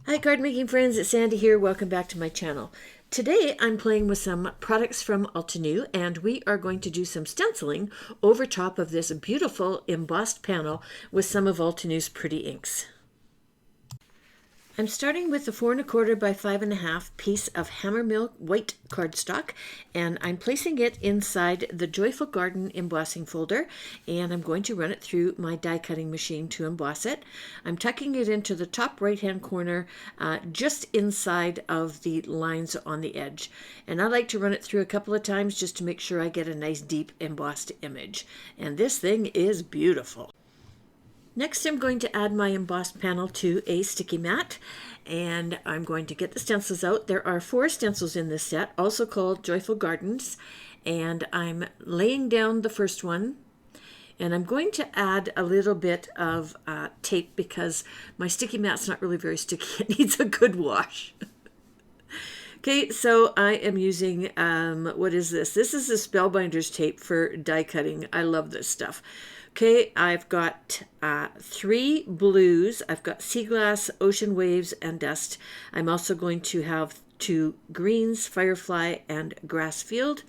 Hi card making friends, it's Sandy here. Welcome back to my channel. Today I'm playing with some products from Altenew and we are going to do some stenciling over top of this beautiful embossed panel with some of Altenew's pretty inks. I'm starting with the 4 1/4 by 5 1/2 piece of Hammermill white cardstock, and I'm placing it inside the Joyful Garden embossing folder, and I'm going to run it through my die cutting machine to emboss it. I'm tucking it into the top right hand corner, just inside of the lines on the edge. And I like to run it through a couple of times just to make sure I get a nice deep embossed image. And this thing is beautiful. Next, I'm going to add my embossed panel to a sticky mat, and I'm going to get the stencils out. There are 4 stencils in this set, also called Joyful Gardens, and I'm laying down the first one, and I'm going to add a little bit of tape because my sticky mat's not really very sticky. It needs a good wash. Okay, so I am using, what is this? This is the Spellbinders tape for die cutting. I love this stuff. Okay, I've got 3 blues. I've got Sea Glass, Ocean Waves, and Dust. I'm also going to have 2 greens, Firefly, and Grass Field.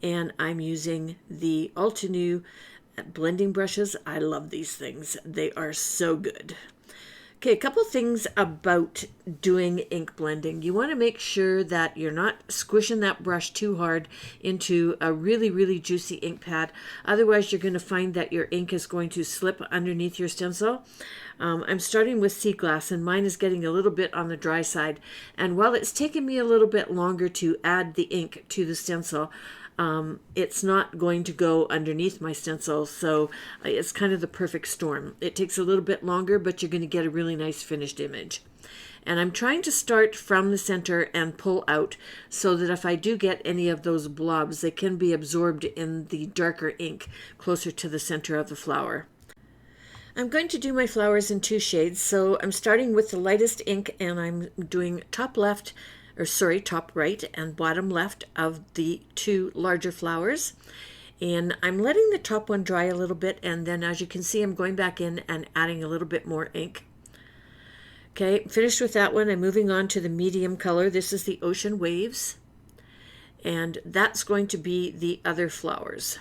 And I'm using the Altenew blending brushes. I love these things. They are so good. Okay, a couple things about doing ink blending. You want to make sure that you're not squishing that brush too hard into a really, really juicy ink pad. Otherwise, you're going to find that your ink is going to slip underneath your stencil. I'm starting with Sea Glass, and mine is getting a little bit on the dry side. And while it's taken me a little bit longer to add the ink to the stencil, it's not going to go underneath my stencil, so it's kind of the perfect storm. It takes a little bit longer, but you're going to get a really nice finished image. And I'm trying to start from the center and pull out so that if I do get any of those blobs, they can be absorbed in the darker ink closer to the center of the flower. I'm going to do my flowers in 2 shades, so I'm starting with the lightest ink, and I'm doing top right and bottom left of the 2 larger flowers. And I'm letting the top one dry a little bit, and then as you can see, I'm going back in and adding a little bit more ink. Okay, finished with that one. I'm moving on to the medium color. This is the Ocean Waves, and that's going to be the other flowers.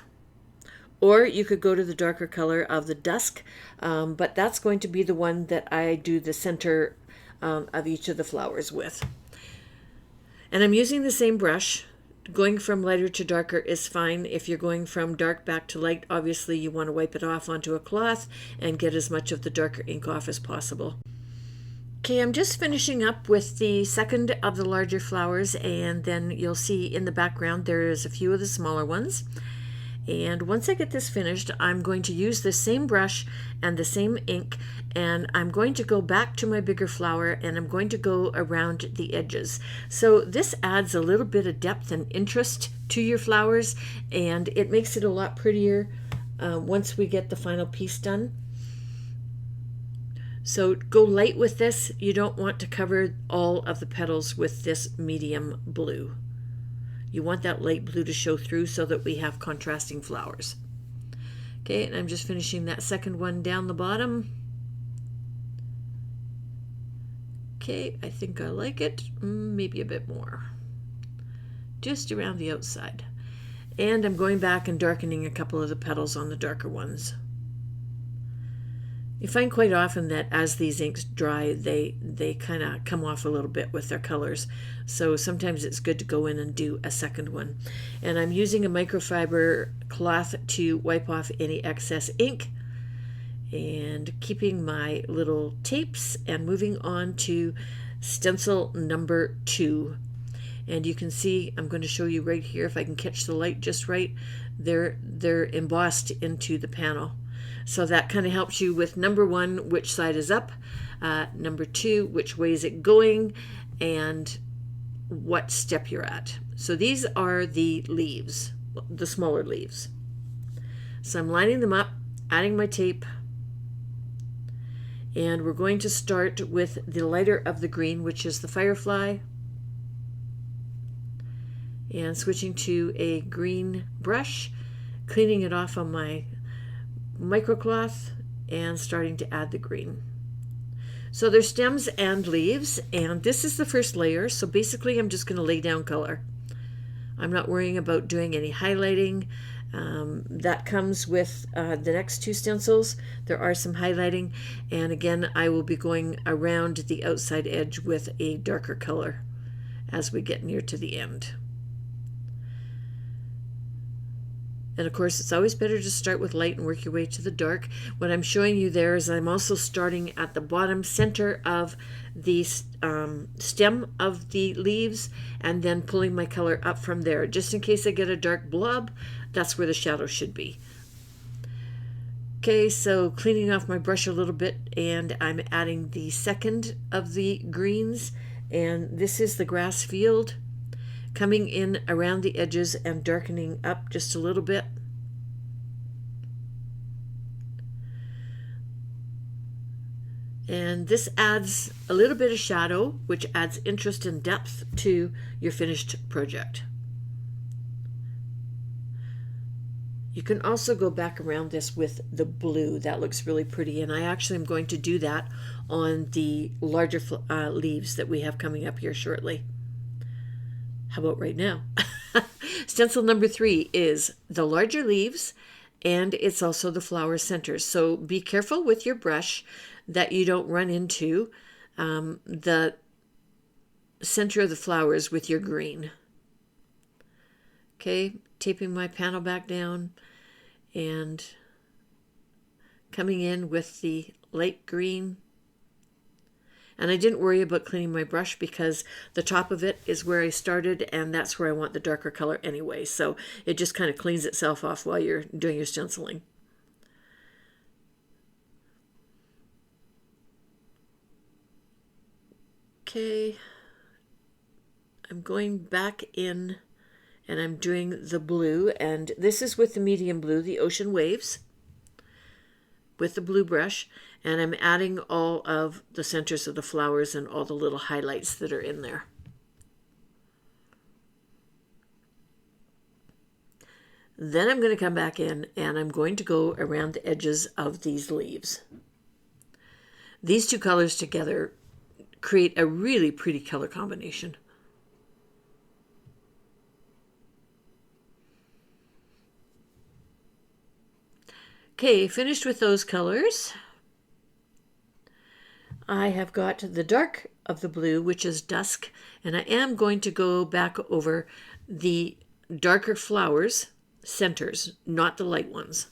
Or you could go to the darker color of the Dusk, but that's going to be the one that I do the center of each of the flowers with. And I'm using the same brush. Going from lighter to darker is fine. If you're going from dark back to light, obviously you want to wipe it off onto a cloth and get as much of the darker ink off as possible. Okay, I'm just finishing up with the second of the larger flowers, and then you'll see in the background there's a few of the smaller ones. And once I get this finished, I'm going to use the same brush and the same ink, and I'm going to go back to my bigger flower, and I'm going to go around the edges. So this adds a little bit of depth and interest to your flowers, and it makes it a lot prettier once we get the final piece done. So go light with this. You don't want to cover all of the petals with this medium blue. You want that light blue to show through so that we have contrasting flowers. Okay, and I'm just finishing that second one down the bottom. Okay, I think I like it. Maybe a bit more. Just around the outside. And I'm going back and darkening a couple of the petals on the darker ones. You find quite often that as these inks dry, they kind of come off a little bit with their colors. So sometimes it's good to go in and do a second one. And I'm using a microfiber cloth to wipe off any excess ink, and keeping my little tapes and moving on to stencil number 2. And you can see, I'm going to show you right here if I can catch the light just right. They're embossed into the panel. So that kind of helps you with number 1, which side is up, number 2, which way is it going, and what step you're at. So these are the leaves, the smaller leaves. So I'm lining them up, adding my tape, and we're going to start with the lighter of the green, which is the Firefly, and switching to a green brush, cleaning it off on my microcloth, and starting to add the green. So there's stems and leaves, and this is the first layer. So basically I'm just going to lay down color. I'm not worrying about doing any highlighting. That comes with the next two stencils. There are some highlighting, and again I will be going around the outside edge with a darker color as we get near to the end. And of course, it's always better to start with light and work your way to the dark. What I'm showing you there is I'm also starting at the bottom center of the stem of the leaves and then pulling my color up from there. Just in case I get a dark blob, that's where the shadow should be. Okay, so cleaning off my brush a little bit, and I'm adding the second of the greens, and this is the grass field, coming in around the edges and darkening up just a little bit. And this adds a little bit of shadow, which adds interest and depth to your finished project. You can also go back around this with the blue. That looks really pretty, and I actually am going to do that on the larger leaves that we have coming up here shortly. How about right now? Stencil number 3 is the larger leaves, and it's also the flower centers. So be careful with your brush that you don't run into the center of the flowers with your green. Okay, taping my panel back down and coming in with the light green. And I didn't worry about cleaning my brush because the top of it is where I started, and that's where I want the darker color anyway. So it just kind of cleans itself off while you're doing your stenciling. Okay, I'm going back in and I'm doing the blue, and this is with the medium blue, the Ocean Waves, with the blue brush, and I'm adding all of the centers of the flowers and all the little highlights that are in there. Then I'm going to come back in and I'm going to go around the edges of these leaves. These two colors together create a really pretty color combination. Okay, finished with those colors. I have got the dark of the blue, which is dusk, and I am going to go back over the darker flowers, centers, not the light ones.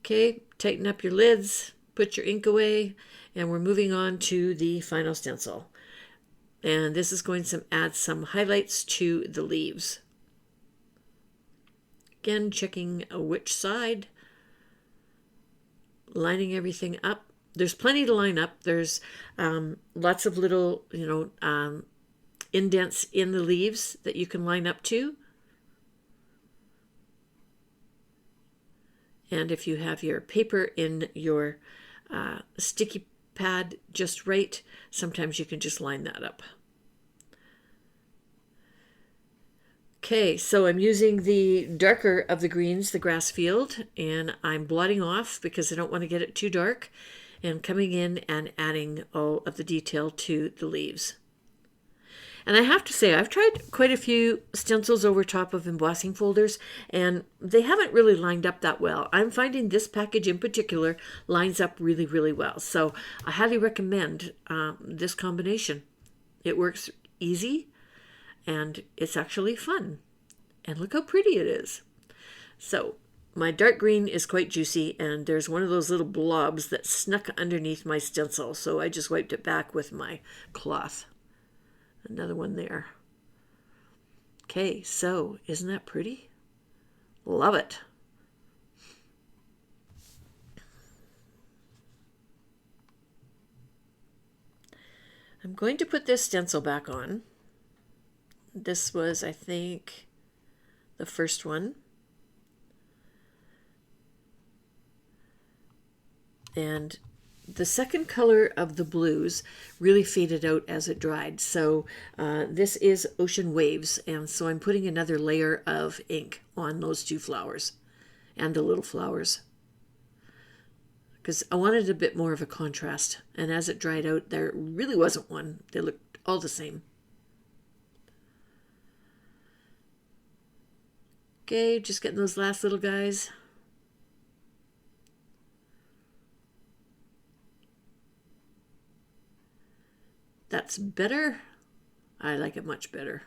Okay, tighten up your lids, put your ink away, and we're moving on to the final stencil. And this is going to add some highlights to the leaves. Again, checking which side, lining everything up. There's plenty to line up. There's lots of little, indents in the leaves that you can line up to. And if you have your paper in your sticky pad just right, sometimes you can just line that up. Okay, so I'm using the darker of the greens, the grass field, and I'm blotting off because I don't want to get it too dark, and coming in and adding all of the detail to the leaves. And I have to say, I've tried quite a few stencils over top of embossing folders, and they haven't really lined up that well. I'm finding this package in particular lines up really, really well. So I highly recommend this combination. It works easy, and it's actually fun. And look how pretty it is. So my dark green is quite juicy, and there's one of those little blobs that snuck underneath my stencil, so I just wiped it back with my cloth. Another one there. Okay, so isn't that pretty? Love it. I'm going to put this stencil back on. This was, I think, the first one. And the second color of the blues really faded out as it dried. So this is Ocean Waves, and so I'm putting another layer of ink on those two flowers and the little flowers. because I wanted a bit more of a contrast. And as it dried out, there really wasn't one. They looked all the same. Okay, just getting those last little guys. That's better. I like it much better.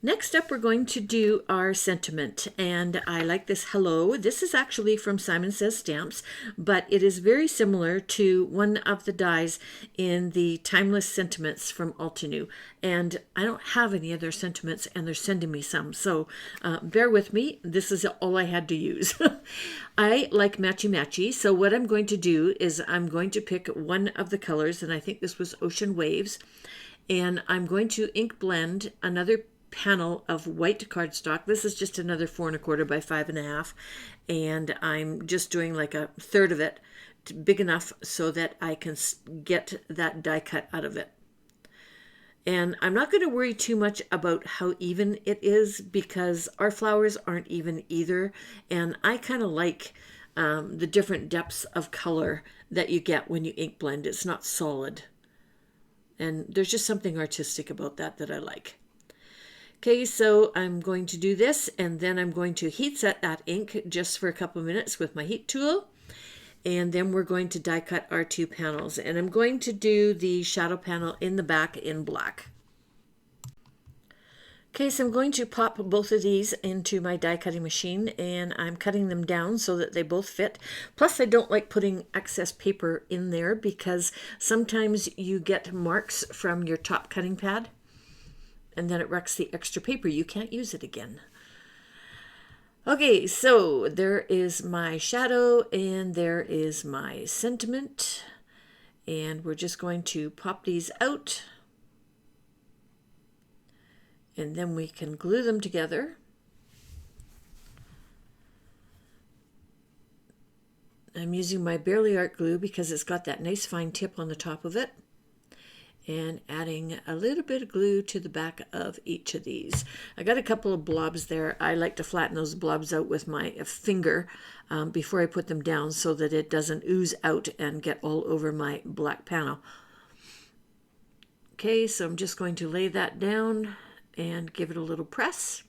Next up, we're going to do our sentiment, and I like this hello. This is actually from Simon Says Stamps, but it is very similar to one of the dies in the Timeless Sentiments from Altenew, and I don't have any other sentiments, and they're sending me some, so bear with me. This is all I had to use. I like matchy-matchy, so what I'm going to do is I'm going to pick one of the colors, and I think this was Ocean Waves, and I'm going to ink blend another panel of white cardstock. This is just another 4 1/4 by 5 1/2, and I'm just doing like a third of it, big enough so that I can get that die cut out of it. And I'm not going to worry too much about how even it is, because our flowers aren't even either, and I kind of like the different depths of color that you get when you ink blend. It's not solid, and there's just something artistic about that I like. Okay, so I'm going to do this, and then I'm going to heat set that ink just for a couple minutes with my heat tool, and then we're going to die cut our 2 panels, and I'm going to do the shadow panel in the back in black. Okay, so I'm going to pop both of these into my die cutting machine, and I'm cutting them down so that they both fit. Plus, I don't like putting excess paper in there because sometimes you get marks from your top cutting pad, and then it wrecks the extra paper. You can't use it again. Okay, so there is my shadow and there is my sentiment. And we're just going to pop these out. And then we can glue them together. I'm using my Barely Art glue because it's got that nice fine tip on the top of it. And adding a little bit of glue to the back of each of these. I got a couple of blobs there. I like to flatten those blobs out with my finger before I put them down so that it doesn't ooze out and get all over my black panel. Okay, so I'm just going to lay that down and give it a little press.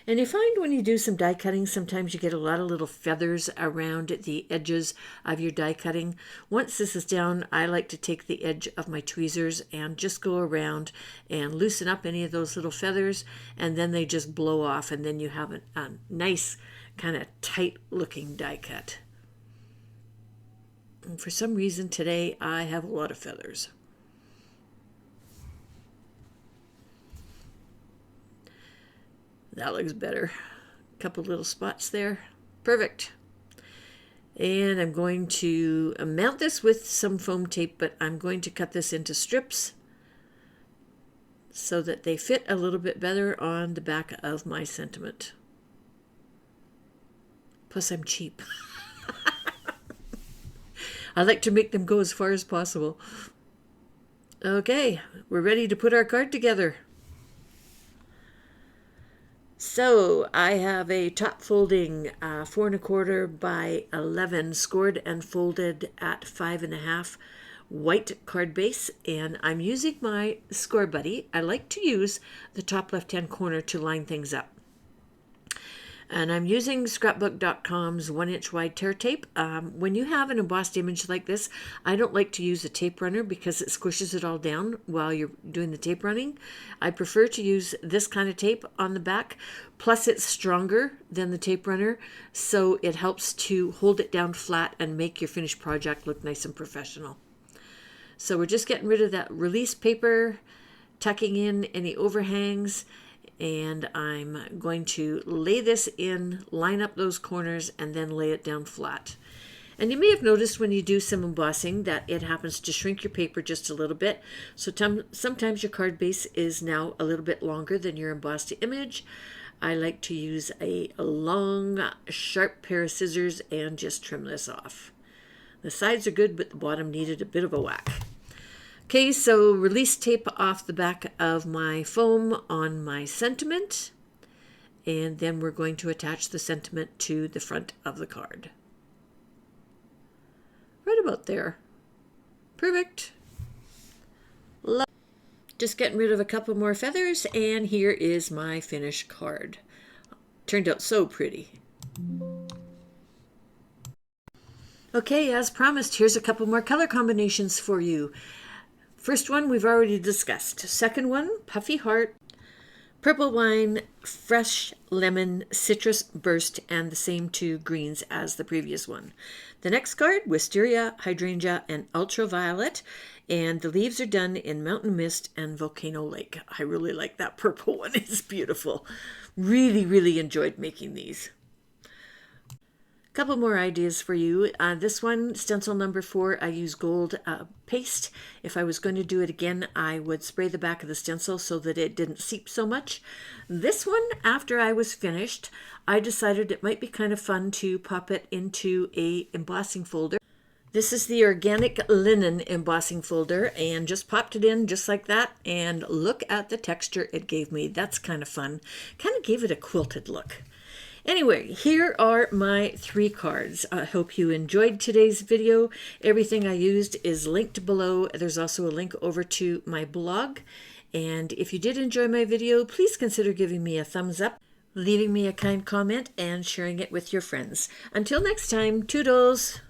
And you find when you do some die cutting, sometimes you get a lot of little feathers around the edges of your die cutting. Once this is down, I like to take the edge of my tweezers and just go around and loosen up any of those little feathers, and then they just blow off, and then you have a nice kind of tight looking die cut. And for some reason today, I have a lot of feathers. That looks better. A couple little spots there. Perfect. And I'm going to mount this with some foam tape, but I'm going to cut this into strips so that they fit a little bit better on the back of my sentiment. Plus, I'm cheap. I like to make them go as far as possible. Okay, we're ready to put our card together. So I have a top folding 4 1/4 by 11 scored and folded at 5 1/2 white card base, and I'm using my Score Buddy. I like to use the top left hand corner to line things up. And I'm using scrapbook.com's 1-inch wide tear tape. When you have an embossed image like this, I don't like to use a tape runner because it squishes it all down while you're doing the tape running. I prefer to use this kind of tape on the back. Plus, it's stronger than the tape runner, so it helps to hold it down flat and make your finished project look nice and professional. So we're just getting rid of that release paper, tucking in any overhangs, and I'm going to lay this in, line up those corners, and then lay it down flat. And you may have noticed when you do some embossing that it happens to shrink your paper just a little bit. So sometimes your card base is now a little bit longer than your embossed image. I like to use a long, sharp pair of scissors and just trim this off. The sides are good, but the bottom needed a bit of a whack. Okay, so release tape off the back of my foam on my sentiment, and then we're going to attach the sentiment to the front of the card. Right about there. Perfect. Just getting rid of a couple more feathers, and here is my finished card. Turned out so pretty. Okay, as promised, here's a couple more color combinations for you. First one we've already discussed. Second one, Puffy Heart, Purple Wine, Fresh Lemon, Citrus Burst, and the same two greens as the previous one. The next card, Wisteria, Hydrangea, and Ultraviolet. And the leaves are done in Mountain Mist and Volcano Lake. I really like that purple one. It's beautiful. Really, really enjoyed making these. Couple more ideas for you. This one, stencil number 4, I use gold paste. If I was going to do it again, I would spray the back of the stencil so that it didn't seep so much. This one, after I was finished, I decided it might be kind of fun to pop it into a embossing folder. This is the organic linen embossing folder, and just popped it in just like that, and look at the texture it gave me. That's kind of fun. Kind of gave it a quilted look. Anyway, here are my 3 cards. I hope you enjoyed today's video. Everything I used is linked below. There's also a link over to my blog. And if you did enjoy my video, please consider giving me a thumbs up, leaving me a kind comment, and sharing it with your friends. Until next time, toodles!